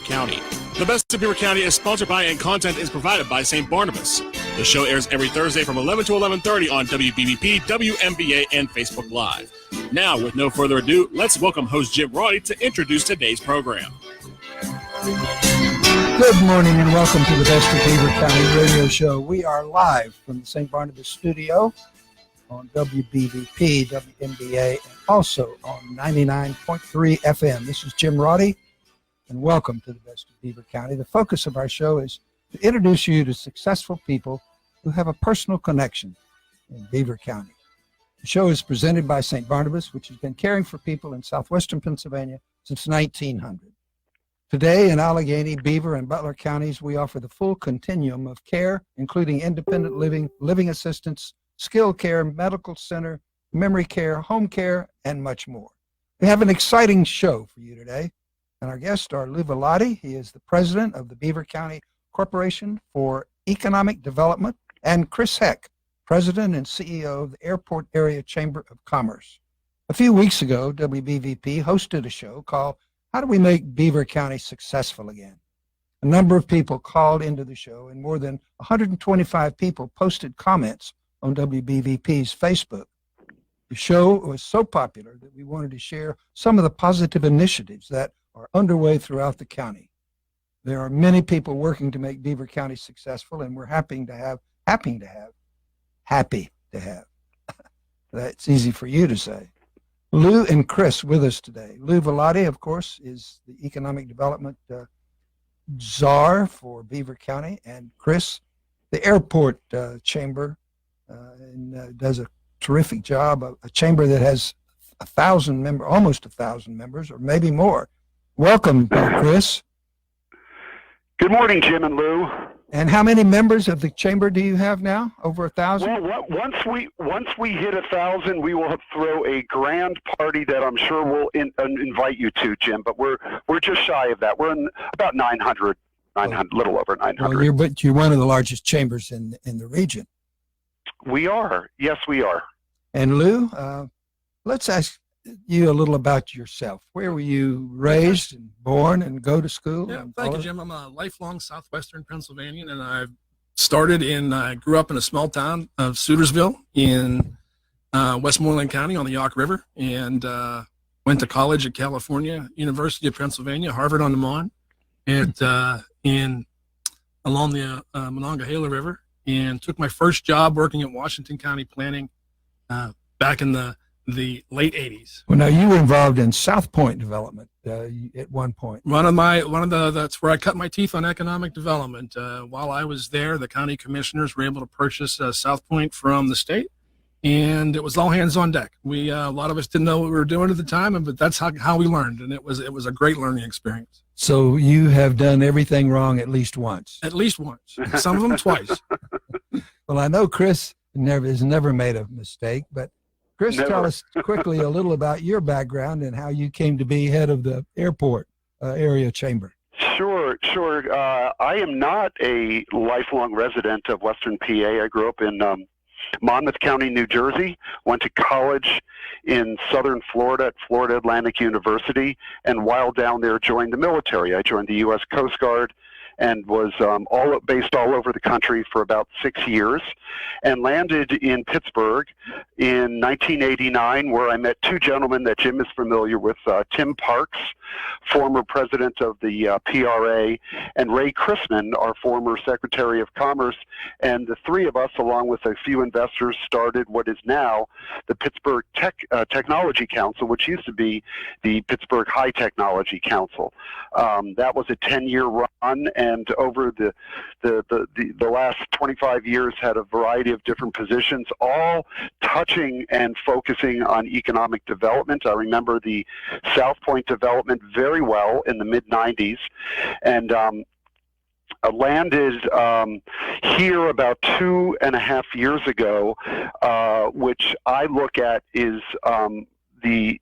County. The Best of Beaver County is sponsored by and content is provided by St. Barnabas. The show airs every Thursday from 11 to 11:30 on WBVP, WMBA, and Facebook Live. Now, with no further ado, let's welcome host Jim Roddey to introduce today's program. Good morning and welcome to the Best of Beaver County Radio Show. We are live from the St. Barnabas studio on WBVP, WMBA, and also on 99.3 FM. This is Jim Roddey, and welcome to the Best of Beaver County. The focus of our show is to introduce you to successful people who have a personal connection in Beaver County. The show is presented by St. Barnabas, which has been caring for people in southwestern Pennsylvania since 1900. Today in Allegheny, Beaver, and Butler counties, we offer the full continuum of care, including independent living, living assistance, skilled care, medical center, memory care, home care, and much more. We have an exciting show for you today, and our guests are Lew Villotti. He is the president of the Beaver County Corporation for Economic Development, and Chris Heck, president and CEO of the Airport Area Chamber of Commerce. A few weeks ago, WBVP hosted a show called How Do We Make Beaver County Successful Again? A number of people called into the show, and more than 125 people posted comments on WBVP's Facebook. The show was so popular that we wanted to share some of the positive initiatives that are underway throughout the county. There are many people working to make Beaver County successful, and we're happy to have. That's easy for you to say. Lew and Chris with us today. Lew Villotti, of course, is the Economic Development czar for Beaver County, and Chris, the Airport Chamber, and does a terrific job. A chamber that has 1,000 members, almost 1,000 members, or maybe more. Welcome, Chris. Good morning, Jim and Lew. And how many members of the chamber do you have now? Over 1,000? Well, once we hit 1,000, we will throw a grand party that I'm sure we'll invite you to, Jim. But we're just shy of that. We're in about 900, little over 900. Well, you're one of the largest chambers in the region. We are. Yes, we are. And Lew, let's ask you a little about yourself. Where were you raised and born and go to school? Yeah, thank you, Jim. I'm a lifelong southwestern Pennsylvanian, and I grew up in a small town of Sutersville in Westmoreland County on the Yawk River, and went to college at California University of Pennsylvania, Harvard on the Mon, and along the Monongahela River, and took my first job working at Washington County Planning back in the late 80s. Well, now you were involved in South Point development at one point. That's where I cut my teeth on economic development. While I was there, the county commissioners were able to purchase South Point from the state, and it was all hands on deck. A lot of us didn't know what we were doing at the time, but that's how we learned, and it was a great learning experience. So you have done everything wrong at least once. At least once. Some of them twice. Well, I know Chris has never made a mistake, but Chris, tell us quickly a little about your background and how you came to be head of the Airport Area Chamber. Sure. I am not a lifelong resident of Western PA. I grew up in Monmouth County, New Jersey, went to college in southern Florida at Florida Atlantic University, and while down there joined the military. I joined the U.S. Coast Guard and was based all over the country for about 6 years, and landed in Pittsburgh in 1989, where I met two gentlemen that Jim is familiar with, Tim Parks, former president of the PRA, and Ray Chrisman, our former Secretary of Commerce, and the three of us, along with a few investors, started what is now the Pittsburgh Technology Council, which used to be the Pittsburgh High Technology Council. That was a 10-year run, and over the last 25 years had a variety of different positions, all touching and focusing on economic development. I remember the South Point development very well in the mid-90s, and landed here about 2.5 years ago, which I look at is the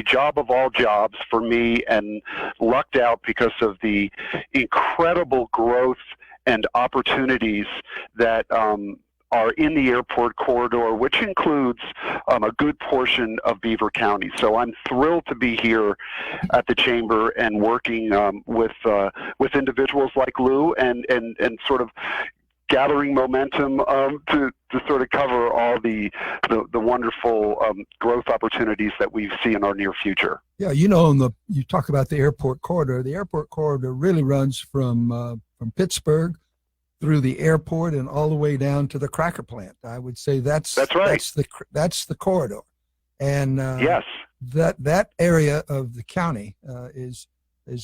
job of all jobs for me, and lucked out because of the incredible growth and opportunities that are in the airport corridor, which includes a good portion of Beaver County. So I'm thrilled to be here at the Chamber and working with individuals like Lew and sort of gathering momentum to sort of cover all the wonderful growth opportunities that we see in our near future. Yeah, you talk about the airport corridor. The airport corridor really runs from Pittsburgh through the airport and all the way down to the cracker plant. I would say that's right. That's the corridor, and yes, that area of the county is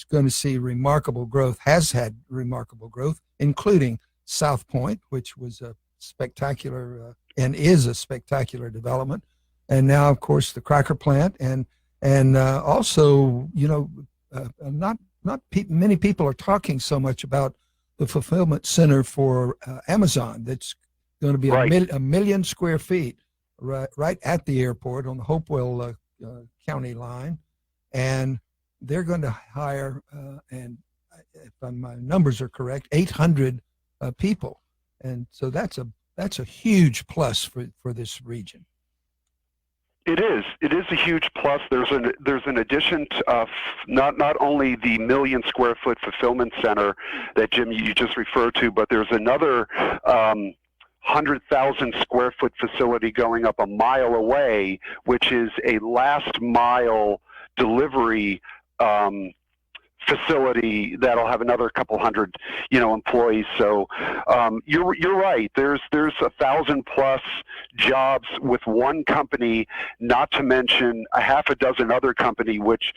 going to see remarkable growth. Has had remarkable growth, including South Point, which was a spectacular and is a spectacular development, and now of course the cracker plant, and also many people are talking so much about the fulfillment center for Amazon. That's going to be a million square feet right at the airport on the Hopewell County line, and they're going to hire and if my numbers are correct, 800 people, and so that's a huge plus for this region. It is a huge plus. There's an addition to not only the million square foot fulfillment center that Jim you just referred to, but there's another 100,000 square foot facility going up a mile away, which is a last mile delivery facility that'll have another couple hundred, employees. So you're right. There's 1,000+ jobs with one company, not to mention a half a dozen other company, which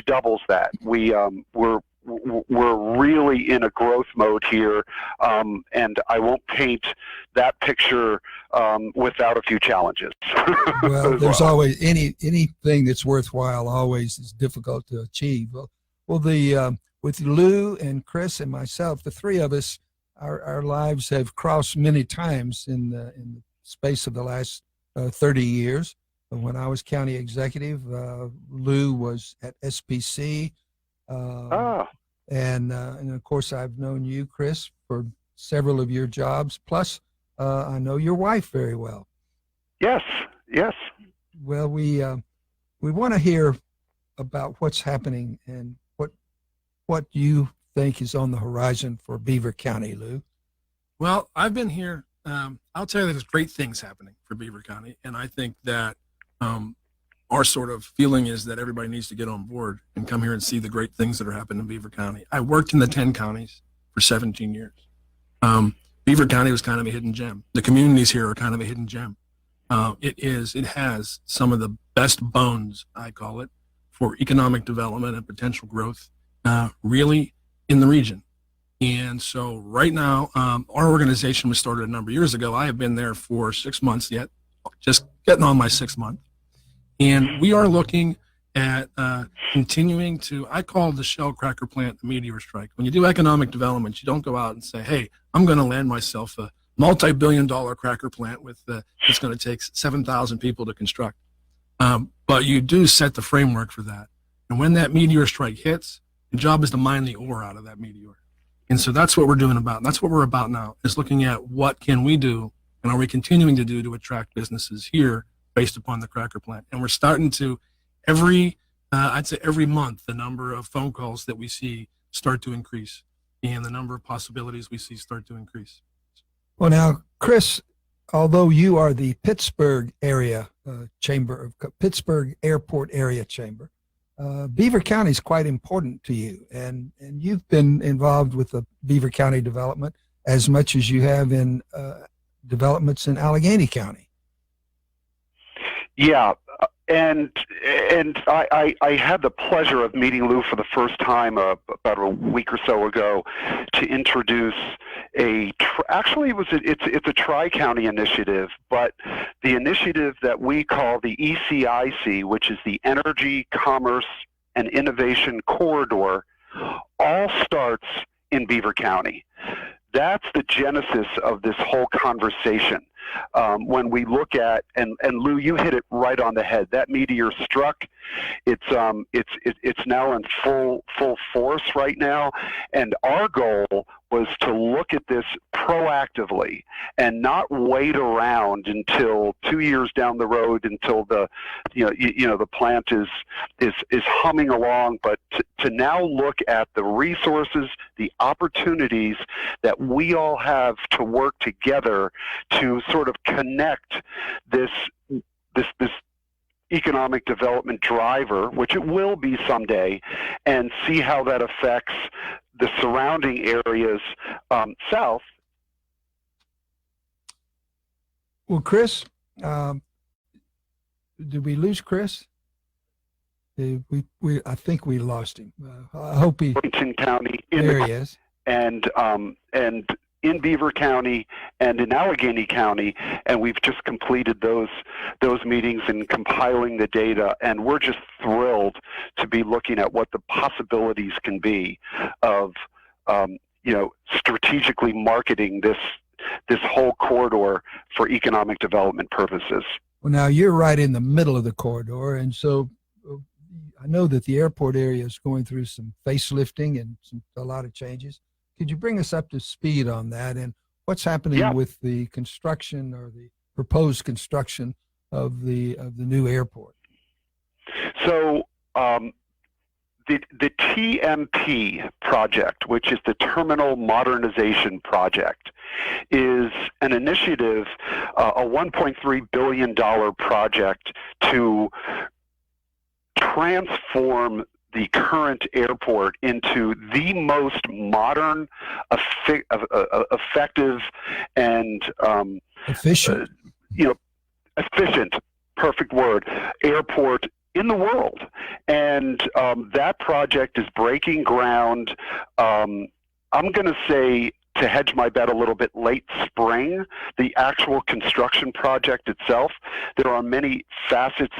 doubles that. We're really in a growth mode here, and I won't paint that picture without a few challenges. Well, there's always anything that's worthwhile always is difficult to achieve. Well, with Lew and Chris and myself, the three of us, our lives have crossed many times in the space of the last 30 years. When I was county executive, Lew was at SPC, and of course I've known you, Chris, for several of your jobs. Plus, I know your wife very well. Yes. Well, we want to hear about what's happening and what you think is on the horizon for Beaver County, Lew. Well, I've been here. I'll tell you that there's great things happening for Beaver County, and I think that our sort of feeling is that everybody needs to get on board and come here and see the great things that are happening in Beaver County. I worked in the 10 counties for 17 years. Beaver County was kind of a hidden gem. The communities here are kind of a hidden gem. It has some of the best bones, I call it, for economic development and potential growth, really in the region. And so right now, our organization was started a number of years ago. I have been there for 6 months yet, just getting on my 6th month. And we are looking at continuing to, I call the Shell Cracker Plant the meteor strike. When you do economic development, you don't go out and say, hey, I'm going to land myself a multi-billion-dollar cracker plant with it's going to take 7,000 people to construct. But you do set the framework for that. And when that meteor strike hits, the job is to mine the ore out of that meteor. And so that's what we're doing about. That's what we're about now, is looking at what can we do and are we continuing to do to attract businesses here based upon the cracker plant. And we're starting to, I'd say every month, the number of phone calls that we see start to increase and the number of possibilities we see start to increase. Well, now, Chris, although you are the Pittsburgh area chamber, Pittsburgh Airport Area Chamber, Beaver County is quite important to you, and you've been involved with the Beaver County development as much as you have in developments in Allegheny County. Yeah, and I had the pleasure of meeting Lew for the first time about a week or so ago to introduce it's a tri-county initiative, but the initiative that we call the ECIC, which is the Energy, Commerce, and Innovation Corridor, all starts in Beaver County. That's the genesis of this whole conversation. When we look at, and Lew, you hit it right on the head, that meteor struck It's now in full force right now, and our goal was to look at this proactively and not wait around until 2 years down the road until the plant is humming along, but to now look at the resources, the opportunities that we all have to work together to sort of connect this economic development driver, which it will be someday, and see how that affects the surrounding areas south. Well, Chris, did we lose Chris? I think we lost him. I hope he. Burlington County. There he is. And in Beaver County and in Allegheny County, and we've just completed those meetings and compiling the data, and we're just thrilled to be looking at what the possibilities can be of strategically marketing this whole corridor for economic development purposes. Well, now you're right in the middle of the corridor, and so I know that the airport area is going through some facelifting and a lot of changes. Could you bring us up to speed on that and what's happening with the construction or the proposed construction of the new airport? So the TMP project, which is the Terminal Modernization Project, is an initiative, a $1.3 billion project to transform the current airport into the most modern, effective, and efficient. Efficient, perfect word, airport in the world. And that project is breaking ground. I'm going to say, to hedge my bet a little bit, late spring. The actual construction project itself, there are many facets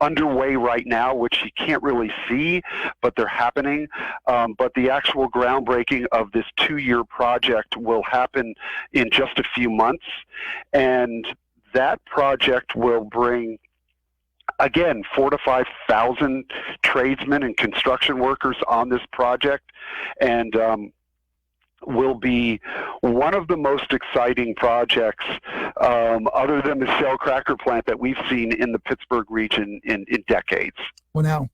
underway right now which you can't really see, but they're happening. But the actual groundbreaking of this 2-year project will happen in just a few months, and that project will bring, again, 4,000 to 5,000 tradesmen and construction workers on this project, and will be one of the most exciting projects, other than the Shell cracker plant, that we've seen in the Pittsburgh region in decades. Well, now,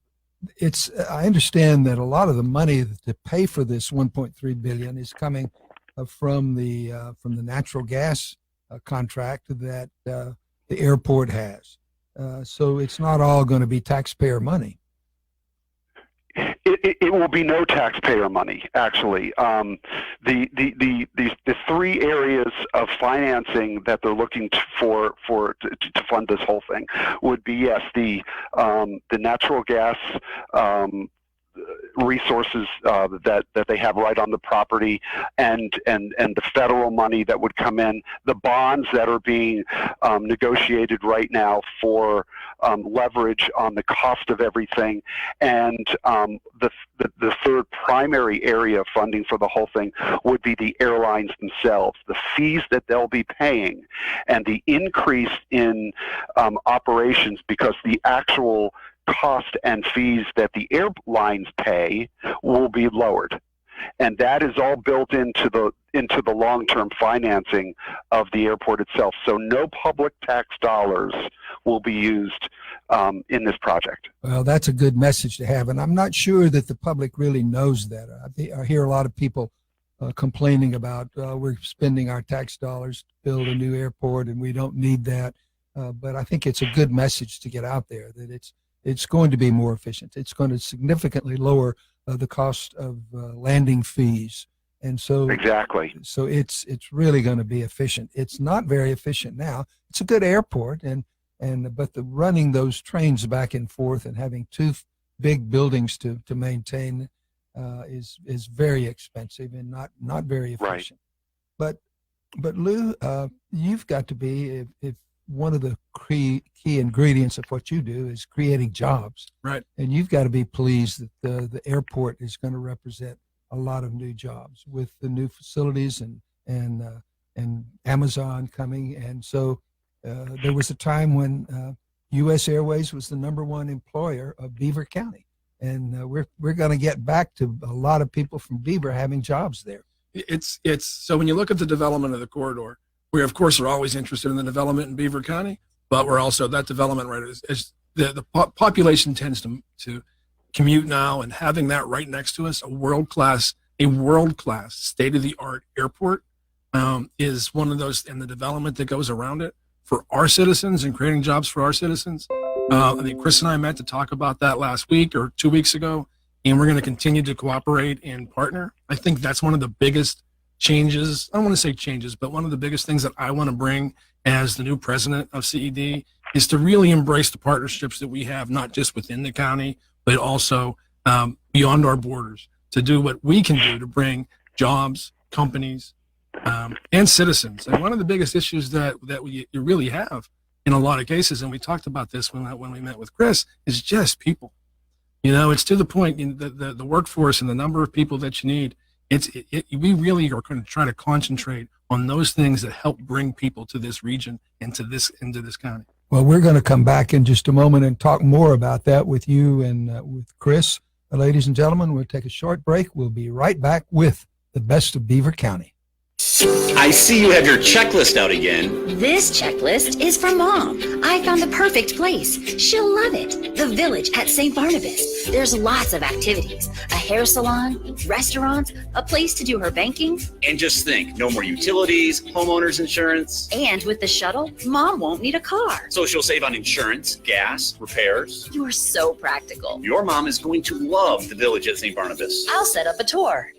I understand that a lot of the money to pay for this $1.3 billion is coming from the natural gas contract that the airport has. So it's not all going to be taxpayer money. It will be no taxpayer money, actually. The three areas of financing that they're looking to fund this whole thing would be, yes, the natural gas resources that they have right on the property, and the federal money that would come in, the bonds that are being negotiated right now for leverage on the cost of everything, and the third primary area of funding for the whole thing would be the airlines themselves, the fees that they'll be paying, and the increase in operations, because the actual cost and fees that the airlines pay will be lowered, and that is all built into the long-term financing of the airport itself. So no public tax dollars will be used in this project. Well, that's a good message to have, and I'm not sure that the public really knows that. I hear a lot of people complaining about we're spending our tax dollars to build a new airport and we don't need that, but I think it's a good message to get out there that it's going to be more efficient. It's going to significantly lower the cost of landing fees, and so exactly. So it's really going to be efficient. It's not very efficient now. It's a good airport, but the running those trains back and forth and having two big buildings to maintain is very expensive and not very efficient. Right. But Lew, you've got to be, if one of the key ingredients of what you do is creating jobs. Right. And you've got to be pleased that the airport is going to represent a lot of new jobs with the new facilities and Amazon coming. And so there was a time when U.S. Airways was the #1 employer of Beaver County. And we're going to get back to a lot of people from Beaver having jobs there. It's so when you look at the development of the corridor, we of course are always interested in the development in Beaver County, but we're also that development right is the population tends to commute now, and having that right next to us, a world class state of the art airport is one of those, and the development that goes around it for our citizens and creating jobs for our citizens. I think Chris and I met to talk about that last week or 2 weeks ago, and we're going to continue to cooperate and partner. I think that's one of the biggest changes. I don't want to say changes, but one of the biggest things that I want to bring as the new president of CED is to really embrace the partnerships that we have, not just within the county, but also beyond our borders, to do what we can do to bring jobs, companies, and citizens. And one of the biggest issues that you really have in a lot of cases, and we talked about this when we met with Chris, is just people. It's to the point, the workforce and the number of people that you need. We really are going to try to concentrate on those things that help bring people to this region and into this county. Well, we're going to come back in just a moment and talk more about that with you and with Chris. Ladies and gentlemen, we'll take a short break. We'll be right back with the best of Beaver County. I see you have your checklist out again. This checklist is for Mom. I found the perfect place. She'll love it. The Village at St. Barnabas. There's lots of activities. A hair salon, restaurants, a place to do her banking. And just think, no more utilities, homeowners insurance. And with the shuttle, Mom won't need a car. So she'll save on insurance, gas, repairs. You are so practical. Your mom is going to love the Village at St. Barnabas. I'll set up a tour.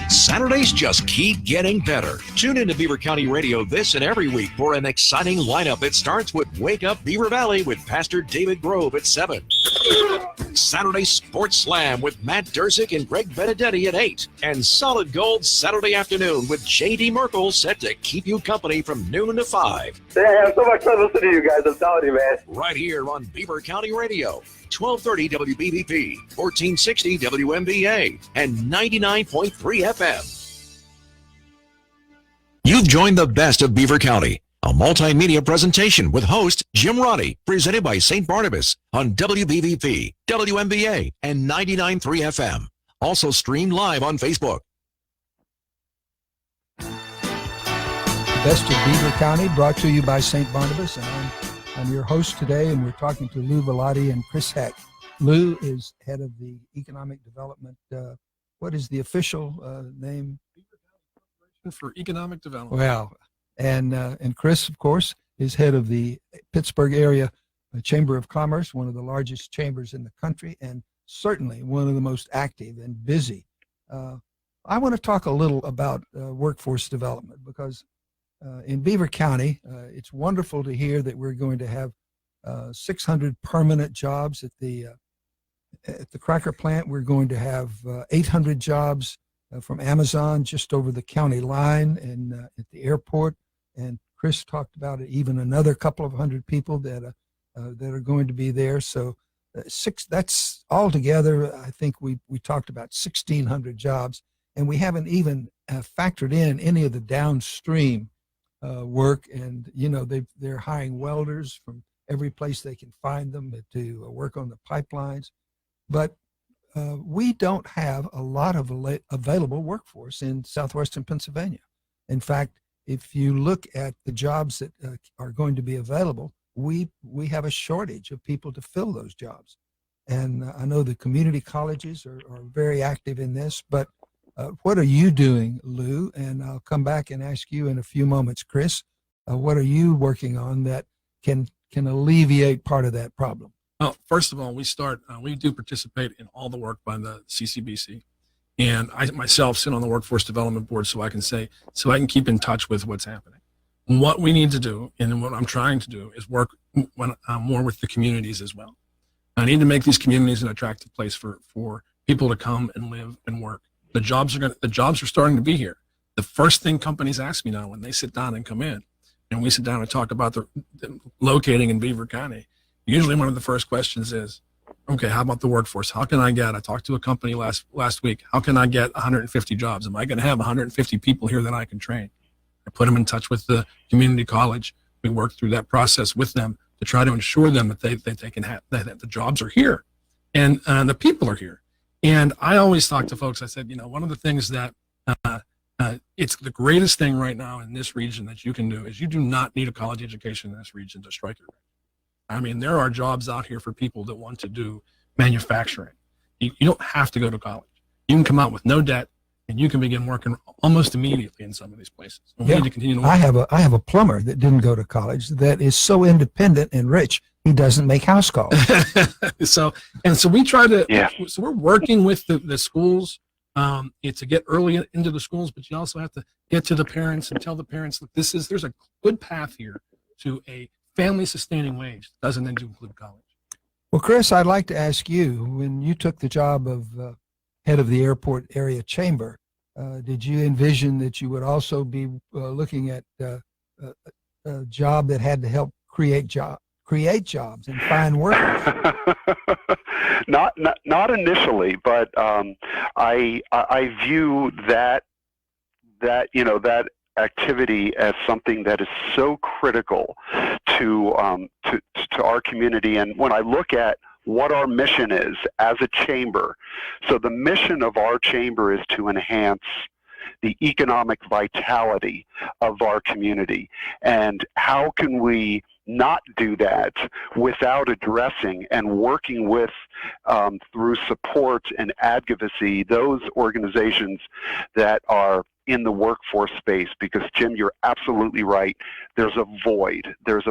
Saturdays just keep getting better. Tune into Beaver County Radio this and every week for an exciting lineup that starts with Wake Up Beaver Valley with Pastor David Grove at 7. Saturday Sports Slam with Matt Durzick and Greg Benedetti at 8. And Solid Gold Saturday afternoon with J.D. Merkel set to keep you company from noon to 5. Hey, I have so much fun listening to you guys. I'm telling you, man. Right here on Beaver County Radio. 1230 WBVP, 1460 WMBA, and 99.3 FM. You've joined the best of Beaver County, a multimedia presentation with host Jim Roddey, presented by St. Barnabas on WBVP, WMBA, and 99.3 FM. Also streamed live on Facebook. Best of Beaver County, brought to you by St. Barnabas, and I'm your host today, and we're talking to Lew Villotti and Chris Heck. Lew is head of the Economic Development. What is the official name? Beaver County Corporation for Economic Development. Well, and Chris, of course, is head of the Pittsburgh area Chamber of Commerce, one of the largest chambers in the country, and certainly one of the most active and busy. I want to talk a little about workforce development, because in Beaver County, it's wonderful to hear that we're going to have 600 permanent jobs at the cracker plant. We're going to have 800 jobs from Amazon just over the county line and at the airport. And Chris talked about it, even another couple of hundred people that are going to be there. So that's all together. I think we talked about 1,600 jobs, and we haven't even factored in any of the downstream work. And they're hiring welders from every place they can find them to work on the pipelines. But we don't have a lot of available workforce in southwestern Pennsylvania. In fact, if you look at the jobs that are going to be available, we have a shortage of people to fill those jobs. And I know the community colleges are very active in this, but what are you doing, Lew? And I'll come back and ask you in a few moments, Chris, what are you working on that can alleviate part of that problem? Well, first of all, we do participate in all the work by the CCBC. And I myself sit on the Workforce Development Board so I can keep in touch with what's happening. What we need to do, and what I'm trying to do, is work more with the communities as well. I need to make these communities an attractive place for people to come and live and work. The jobs are starting to be here. The first thing companies ask me now when they sit down and come in, and we sit down and talk about the locating in Beaver County, usually one of the first questions is, okay, how about the workforce? I talked to a company last week. How can I get 150 jobs? Am I going to have 150 people here that I can train? I put them in touch with the community college. We work through that process with them to try to ensure them that they can have that the jobs are here and the people are here. And I always talk to folks. I said, one of the things that it's the greatest thing right now in this region that you can do is you do not need a college education in this region to strike it. I mean, there are jobs out here for people that want to do manufacturing. You don't have to go to college. You can come out with no debt, and you can begin working almost immediately in some of these places. We need to continue to work. I have a plumber that didn't go to college that is so independent and rich he doesn't make house calls. So we try to. So we're working with the schools. It's to get early into the schools, but you also have to get to the parents and tell the parents that there's a good path here to a family sustaining wage. It doesn't include college. Well, Chris, I'd like to ask you, when you took the job of head of the airport area chamber, did you envision that you would also be looking at a job that had to help create jobs and find workers? Not initially, but I view that activity as something that is so critical to our community. And when I look at what our mission is as a chamber, so the mission of our chamber is to enhance the economic vitality of our community. And how can we not do that without addressing and working with, through support and advocacy, those organizations that are in the workforce space? Because, Jim, you're absolutely right. There's a void. There's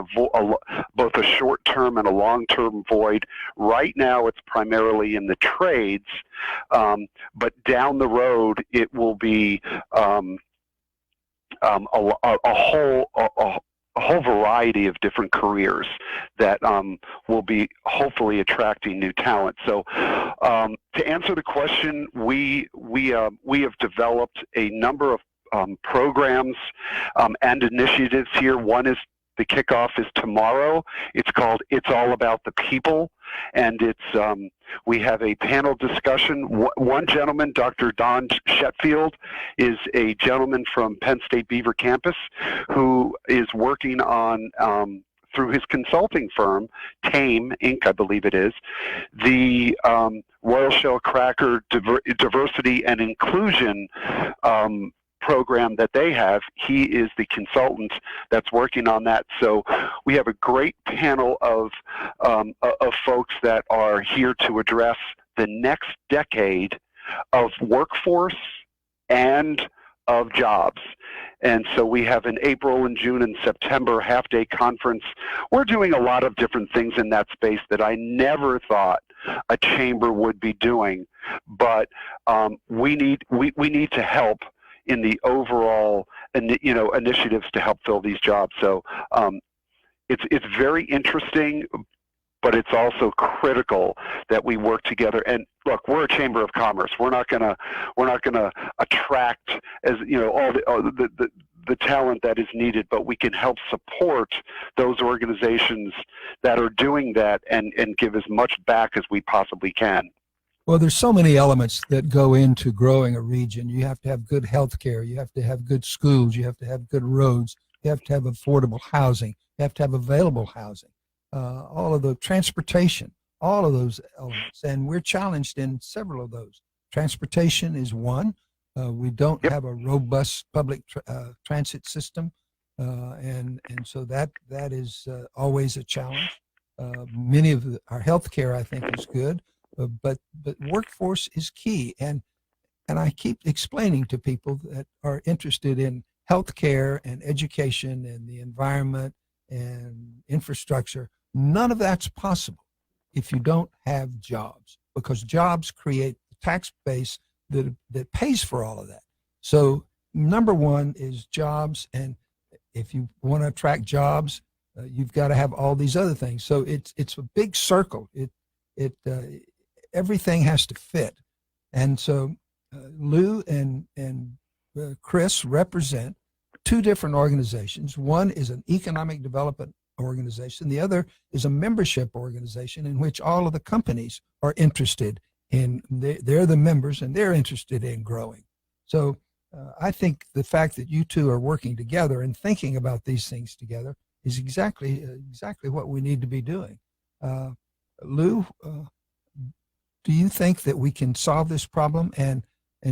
both a short-term and a long-term void. Right now, it's primarily in the trades, but down the road, it will be a whole variety of different careers that will be hopefully attracting new talent. So to answer the question, we have developed a number of programs and initiatives here. One is the kickoff is tomorrow. It's called It's All About the People, and it's we have a panel discussion. One gentleman, Dr. Don Shetfield, is a gentleman from Penn State Beaver campus who is working on, through his consulting firm, TAME Inc., I believe it is, the Royal Shell Cracker Diversity and Inclusion program that they have. He is the consultant that's working on that. So we have a great panel of folks that are here to address the next decade of workforce and of jobs. And so we have in April and June and September half-day conference. We're doing a lot of different things in that space that I never thought a chamber would be doing. But we need to help in the overall, initiatives to help fill these jobs. So it's very interesting, but it's also critical that we work together. And look, we're a chamber of commerce. We're not gonna attract all the talent that is needed, but we can help support those organizations that are doing that and give as much back as we possibly can. Well, there's so many elements that go into growing a region. You have to have good health care. You have to have good schools. You have to have good roads. You have to have affordable housing. You have to have available housing. All of the transportation, all of those elements. And we're challenged in several of those. Transportation is one. We don't have a robust public transit system. And so that is always a challenge. Many of our health care, I think, is good. But workforce is key, and I keep explaining to people that are interested in healthcare and education and the environment and infrastructure, none of that's possible if you don't have jobs, because jobs create the tax base that pays for all of that. So number one is jobs, and if you want to attract jobs, you've got to have all these other things. So it's a big circle. Everything has to fit. And so Lew and Chris represent two different organizations. One is an economic development organization. The other is a membership organization in which all of the companies are interested in. They're the members, and they're interested in growing. So I think the fact that you two are working together and thinking about these things together is exactly what we need to be doing. Lew, do you think that we can solve this problem? And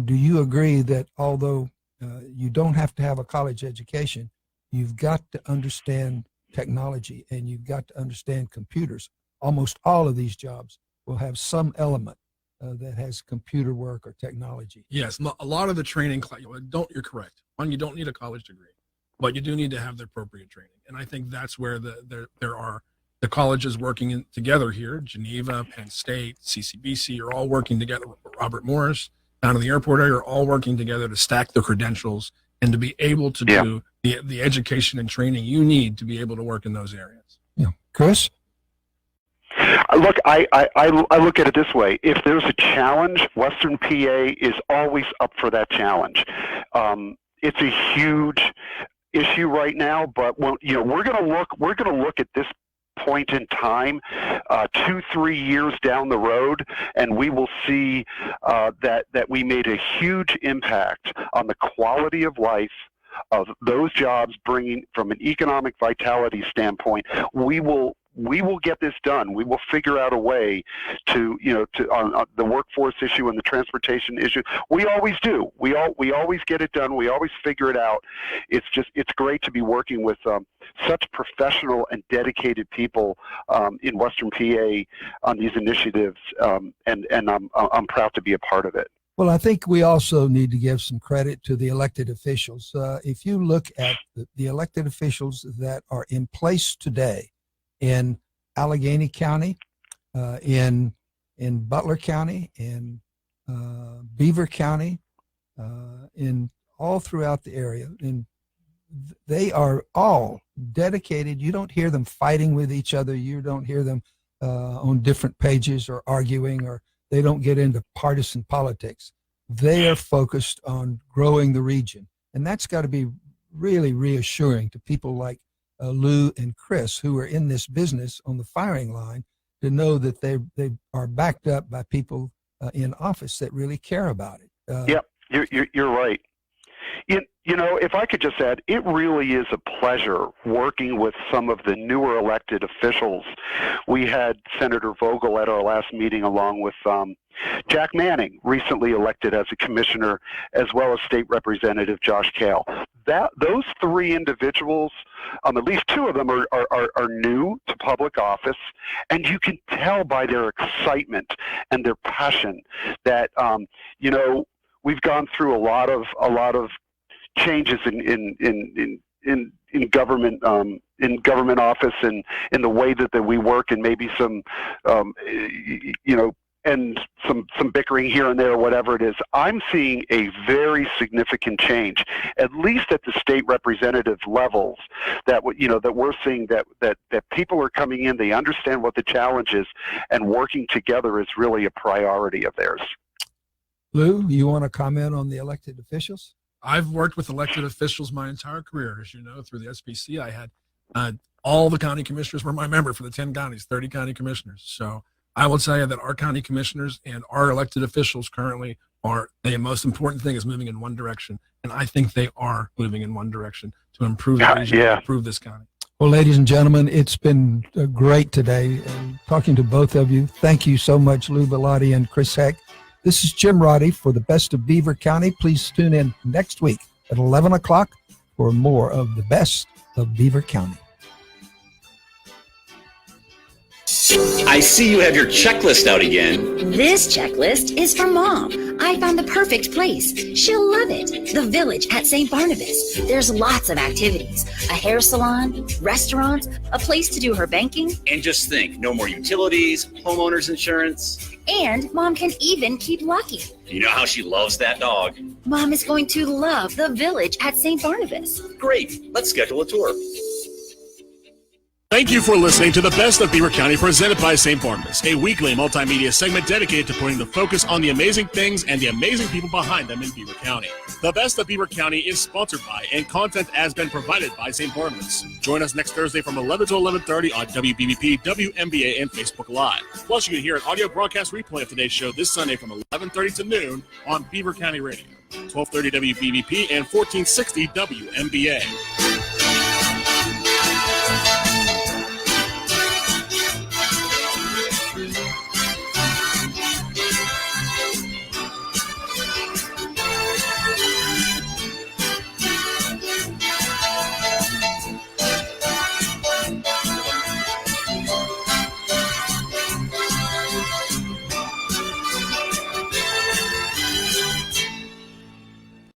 do you agree that although you don't have to have a college education, you've got to understand technology and you've got to understand computers? Almost all of these jobs will have some element that has computer work or technology. Yes, a lot of the training, you're correct. One, you don't need a college degree, but you do need to have the appropriate training. And I think that's where there are the colleges working together here. Geneva, Penn State, CCBC are all working together. Robert Morris down in the airport area are all working together to stack the credentials and to be able to do the education and training you need to be able to work in those areas. Yeah. Chris? Look, I look at it this way. If there's a challenge, Western PA is always up for that challenge. It's a huge issue right now, but we're going to look at this point in time 2-3 years down the road, and we will see that we made a huge impact on the quality of life of those jobs, bringing from an economic vitality standpoint. We will get this done. We will figure out a way to on the workforce issue and the transportation issue. We always do. We always get it done. We always figure it out. It's great to be working with such professional and dedicated people in Western PA on these initiatives, and I'm proud to be a part of it. Well, I think we also need to give some credit to the elected officials. If you look at the elected officials that are in place today in Allegheny County, in Butler County, in Beaver County, in all throughout the area, and they are all dedicated. You don't hear them fighting with each other. You don't hear them on different pages or arguing, or they don't get into partisan politics. They are focused on growing the region. And that's got to be really reassuring to people like Lew and Chris, who are in this business on the firing line, to know that they are backed up by people in office that really care about it. You're right. If I could just add, it really is a pleasure working with some of the newer elected officials. We had Senator Vogel at our last meeting, along with Jack Manning, recently elected as a commissioner, as well as State Representative Josh Kale. Those three individuals, at least two of them are new to public office, and you can tell by their excitement and their passion that we've gone through a lot of changes in government office and in the way that we work, and maybe some and some bickering here and there, whatever it is. I'm seeing a very significant change, at least at the state representative levels, that we're seeing that people are coming in, they understand what the challenge is, and working together is really a priority of theirs. Lew, you want to comment on the elected officials? I've worked with elected officials my entire career. As you know, through the SBC, I had all the county commissioners were my member for the 10 counties, 30 county commissioners. So I will tell you that our county commissioners and our elected officials currently the most important thing is moving in one direction. And I think they are moving in one direction to improve the region, improve this county. Well, ladies and gentlemen, it's been great today talking to both of you. Thank you so much, Lew Villotti and Chris Heck. This is Jim Roddey for the Best of Beaver County. Please tune in next week at 11 o'clock for more of the Best of Beaver County. I see you have your checklist out again. This checklist is for Mom. I found the perfect place. She'll love it. The Village at St. Barnabas. There's lots of activities. A hair salon, restaurants, a place to do her banking. And just think, no more utilities, homeowners insurance. And Mom can even keep Lucky. You know how she loves that dog. Mom is going to love the Village at St. Barnabas. Great. Let's schedule a tour. Thank you for listening to the Best of Beaver County, presented by St. Barnabas, a weekly multimedia segment dedicated to putting the focus on the amazing things and the amazing people behind them in Beaver County. The Best of Beaver County is sponsored by and content has been provided by St. Barnabas. Join us next Thursday from 11 to 11:30 on WBVP, WMBA, and Facebook Live. Plus, you can hear an audio broadcast replay of today's show this Sunday from 11:30 to noon on Beaver County Radio, 1230 WBVP and 1460 WMBA.